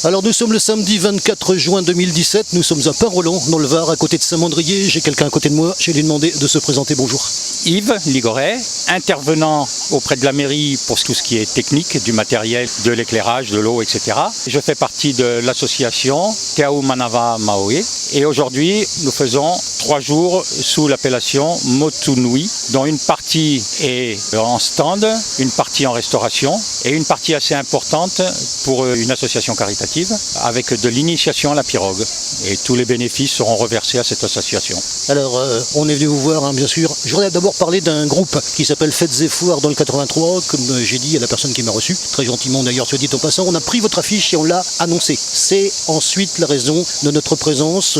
Alors nous sommes le samedi 24 juin 2017, nous sommes à Pin-Rolland, dans le Var, à côté de Saint-Mandrier. J'ai quelqu'un à côté de moi, je vais lui demander de se présenter. Bonjour. Yves Ligoret, intervenant auprès de la mairie pour tout ce qui est technique, du matériel, de l'éclairage, de l'eau, etc. Je fais partie de l'association Te Ao Manawa Maoe et aujourd'hui nous faisons 3 jours sous l'appellation Motunui, dont une partie est en stand, une partie en restauration et une partie assez importante pour une association caritative avec de l'initiation à la pirogue. Et tous les bénéfices seront reversés à cette association. Alors on est venu vous voir, bien sûr. Je voudrais d'abord parler d'un groupe qui s'appelle Fêtes et Foires dans le 83, comme j'ai dit à la personne qui m'a reçu, très gentiment d'ailleurs, soit dit en passant. On a pris votre affiche et on l'a annoncé. C'est ensuite la raison de notre présence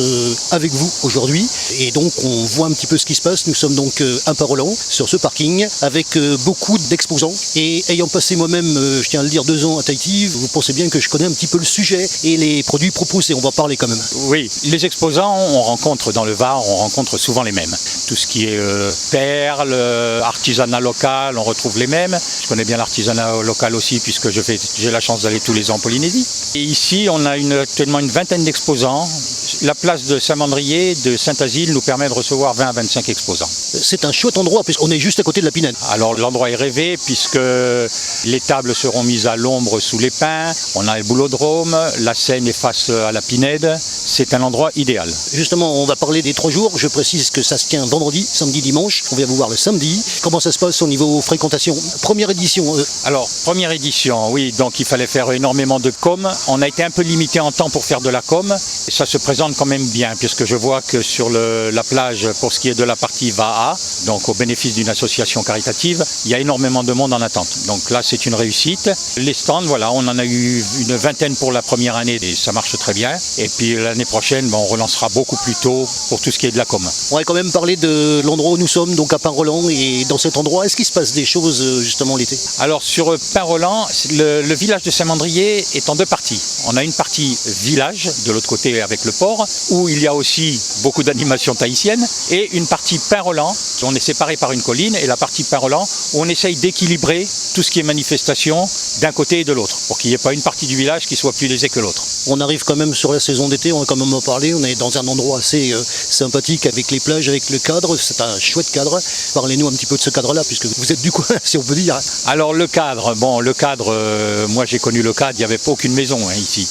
avec vous aujourd'hui. Et donc on voit un petit peu ce qui se passe. Nous sommes donc à Pin-Rolland, sur ce parking, avec beaucoup d'exposants. Et ayant passé moi-même, je tiens à le dire, 2 ans à Tahiti, vous pensez bien que je connais un petit peu le sujet et les produits proposés. On va en parler quand même. Oui, les exposants, on rencontre dans le Var, on rencontre souvent les mêmes. Tout ce qui est perles, artisanat local, on retrouve les mêmes. Je connais bien l'artisanat local aussi puisque j'ai la chance d'aller tous les ans en Polynésie. Et ici, on a actuellement une vingtaine d'exposants. La place de Saint-Mandrier, de Saint-Asile, nous permet de recevoir 20 à 25 exposants. C'est un chouette endroit puisqu'on est juste à côté de la Pinède. Alors l'endroit est rêvé puisque les tables seront mises à l'ombre sous les pins, on a le boulodrome, la Seine est face à la Pinède, c'est un endroit idéal. Justement, on va parler des 3 jours, je précise que ça se tient vendredi, samedi, dimanche, on vient vous voir le samedi. Comment ça se passe au niveau fréquentation? Première édition Alors, première édition, oui, donc il fallait faire énormément de com. On a été un peu limité en temps pour faire de la com, et ça se présente quand même bien, puisque je vois que sur la plage, pour ce qui est de la partie VAA, donc au bénéfice d'une association caritative, il y a énormément de monde en attente. Donc là, c'est une réussite. Les stands, voilà, on en a eu une vingtaine pour la première année, et ça marche très bien. Et puis l'année prochaine, on relancera beaucoup plus tôt pour tout ce qui est de la com. On va quand même parler de l'endroit où nous sommes, donc à Pin-Rolland, et dans cet endroit, est-ce qu'il se passe des choses justement l'été? Alors sur Pin-Rolland, le village de Saint-Mandrier est en 2 parties. On a une partie village, de l'autre côté avec le port, où il y a aussi beaucoup d'animations tahitiennes, et une partie Pin-Rolland, on est séparé par une colline, et la partie Pin-Rolland, où on essaye d'équilibrer tout ce qui est manifestation d'un côté et de l'autre, pour qu'il n'y ait pas une partie du village qui soit plus lésée que l'autre. On arrive quand même sur la saison d'été, on va quand même en parler, on est dans un endroit assez sympathique avec les plages, avec le cadre, c'est un chouette cadre. Parlez-nous un petit peu de ce cadre-là, puisque vous êtes du coin, si on peut dire. Alors le cadre, moi j'ai connu le cadre, il n'y avait pas aucune maison ici.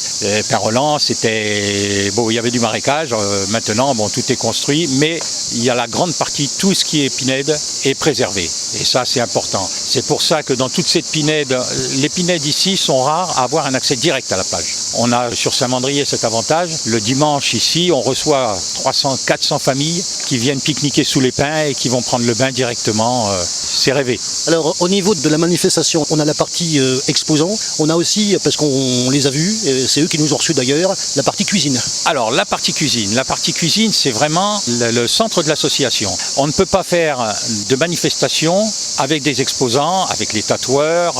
Pin-Rolland, il y avait du marécage, maintenant tout est construit, mais il y a la grande partie, tout ce qui est pinède est préservé. Et ça c'est important. C'est pour ça que dans toute cette pinède, les pinèdes ici sont rares à avoir un accès direct à la plage. On a sur Saint-Mandrier cet avantage, le dimanche ici, on reçoit 300-400 familles qui viennent pique-niquer sous les pins et qui vont prendre le bain directement, c'est rêvé. Alors au niveau de la manifestation, on a la partie exposants, on a aussi, parce qu'on les a vus, c'est eux qui nous ont reçus d'ailleurs, la partie cuisine. Alors la partie cuisine c'est vraiment le centre de l'association. On ne peut pas faire de manifestation avec des exposants, avec les tatoueurs,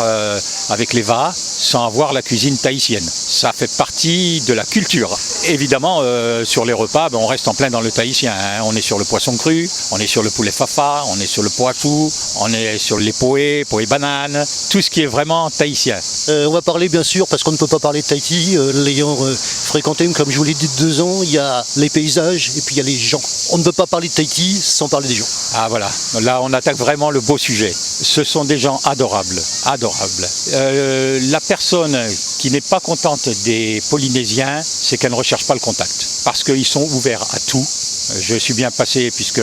avec les VA, sans avoir la cuisine tahitienne. Ça fait partie de la culture. Évidemment, sur les repas, on reste en plein dans le tahitien. On est sur le poisson cru, on est sur le poulet fafa, on est sur le poitou, on est sur les poé bananes, tout ce qui est vraiment tahitien. On va parler bien sûr, parce qu'on ne peut pas parler de Tahiti, l'ayant fréquenté, comme je vous l'ai dit, 2 ans, il y a les paysages et puis il y a les gens. On ne peut pas parler de Tahiti sans parler des gens. Ah voilà, là on attaque vraiment le beau sujet. Ce sont des gens adorables. La personne qui n'est pas contente des Polynésiens, c'est qu'elle ne recherche pas le contact, parce qu'ils sont ouverts à tout. Je suis bien passé puisque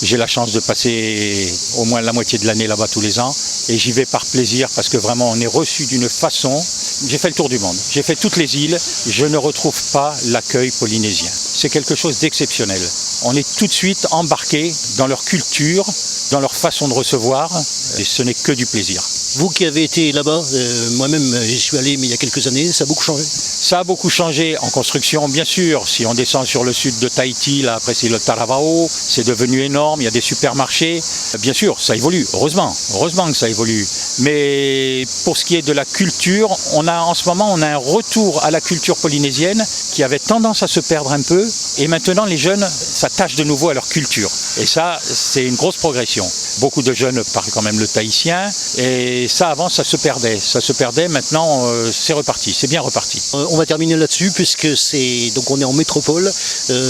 j'ai la chance de passer au moins la moitié de l'année là-bas tous les ans, et j'y vais par plaisir parce que vraiment on est reçu d'une façon. J'ai fait le tour du monde, j'ai fait toutes les îles, je ne retrouve pas l'accueil polynésien. C'est quelque chose d'exceptionnel. On est tout de suite embarqué dans leur culture, dans leur façon de recevoir, et ce n'est que du plaisir. Vous qui avez été là-bas, moi-même j'y suis allé mais il y a quelques années, ça a beaucoup changé? Ça a beaucoup changé en construction, bien sûr. Si on descend sur le sud de Tahiti, là après c'est le Taravao, c'est devenu énorme, il y a des supermarchés. Bien sûr, ça évolue, heureusement que ça évolue. Mais pour ce qui est de la culture, en ce moment on a un retour à la culture polynésienne qui avait tendance à se perdre un peu, et maintenant les jeunes s'attachent de nouveau à leur culture. Et ça, c'est une grosse progression. Beaucoup de jeunes parlent quand même le tahitien. Et ça, avant, ça se perdait. Ça se perdait. Maintenant, c'est reparti. C'est bien reparti. On va terminer là-dessus puisque donc on est en métropole.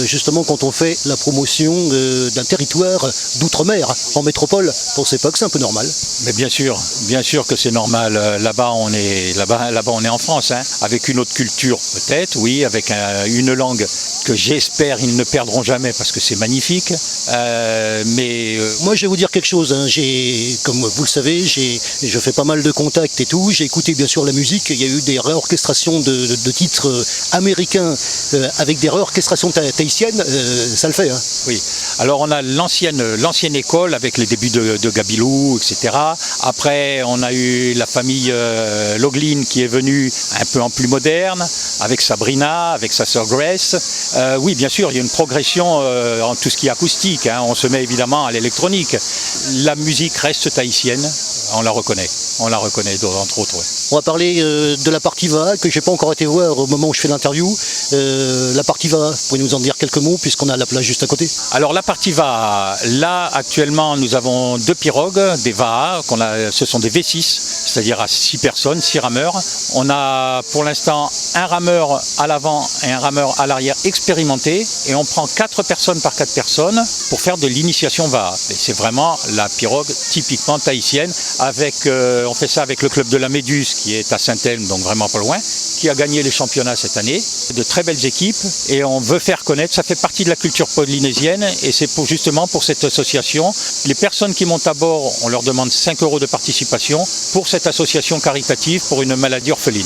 Justement, quand on fait la promotion d'un territoire d'outre-mer en métropole, pensez pas que c'est un peu normal? Mais bien sûr que c'est normal. Là-bas, on est en France, hein, avec une autre culture peut-être, oui, avec une langue que j'espère ils ne perdront jamais parce que c'est magnifique. Moi, je vais vous dire quelque chose. Hein. Comme vous le savez, je fais pas mal de contacts et tout. J'ai écouté bien sûr la musique. Il y a eu des réorchestrations de titres américains avec des réorchestrations tahitiennes. Ça le fait. Hein. Oui. Alors on a l'ancienne école avec les débuts de Gabilou, etc. Après, on a eu la famille Loughlin qui est venue un peu en plus moderne, avec Sabrina, avec sa sœur Grace. Oui, bien sûr, il y a une progression en tout ce qui est acoustique. Hein. On se met évidemment à l'électronique. La musique reste tahitienne, on la reconnaît entre autres. Ouais. On va parler de la partie Va, que j'ai pas encore été voir au moment où je fais l'interview. La partie Va, vous pouvez nous en dire quelques mots puisqu'on a la plage juste à côté? Alors la partie Va, là actuellement nous avons 2 pirogues, des Va, ce sont des V6, c'est-à-dire à 6 personnes, 6 rameurs. On a pour l'instant un rameur à l'avant et un rameur à l'arrière expérimenté et on prend 4 personnes par 4 personnes pour faire de l'initiation Va. Et c'est vraiment la pirogue typiquement tahitienne. On fait ça avec le club de la Méduse qui est à Saint-Elme, donc vraiment pas loin, qui a gagné les championnats cette année. De très belles équipes et on veut faire connaître, ça fait partie de la culture polynésienne et c'est justement pour cette association. Les personnes qui montent à bord, on leur demande 5 € de participation pour cette association caritative pour une maladie orpheline.